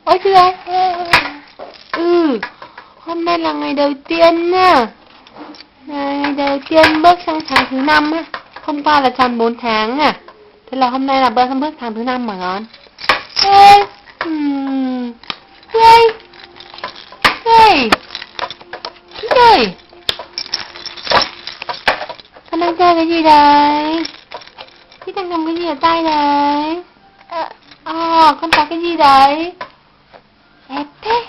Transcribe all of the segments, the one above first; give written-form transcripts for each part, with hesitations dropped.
Ôi trời. Hôm nay là ngày đầu tiên nha. Ngày đầu tiên bước sang tháng thứ 5 á. Hôm qua là tròn 4 tháng à. Thế là hôm nay là bước tháng thứ 5 mà con. Ê. Ê. Ê. Ê. Con đang chơi cái gì đấy? Chị đang cầm cái gì ở tay đấy? Con có cái gì đấy? Đẹp thế.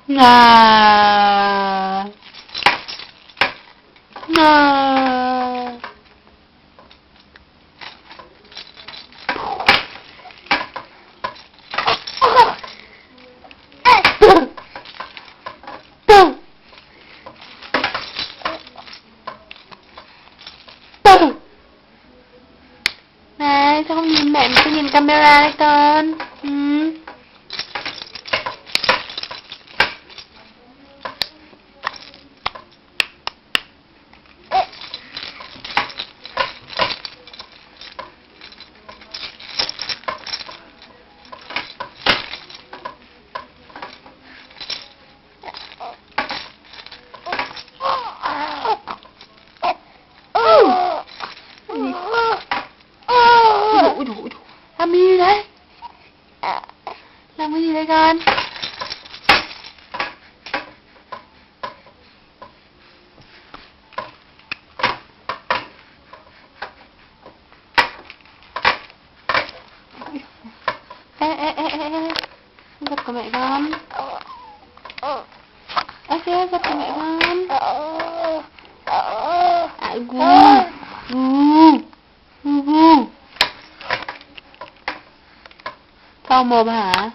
Ngà. Ngà. Này, sao không nhìn mẹ mà cứ nhìn camera đấy con? Ui dồi, làm cái gì đấy? Làm cái gì đấy con? Ê, giật của mẹ con. Kia, giật của mẹ con. Gu. Câu mồm hả?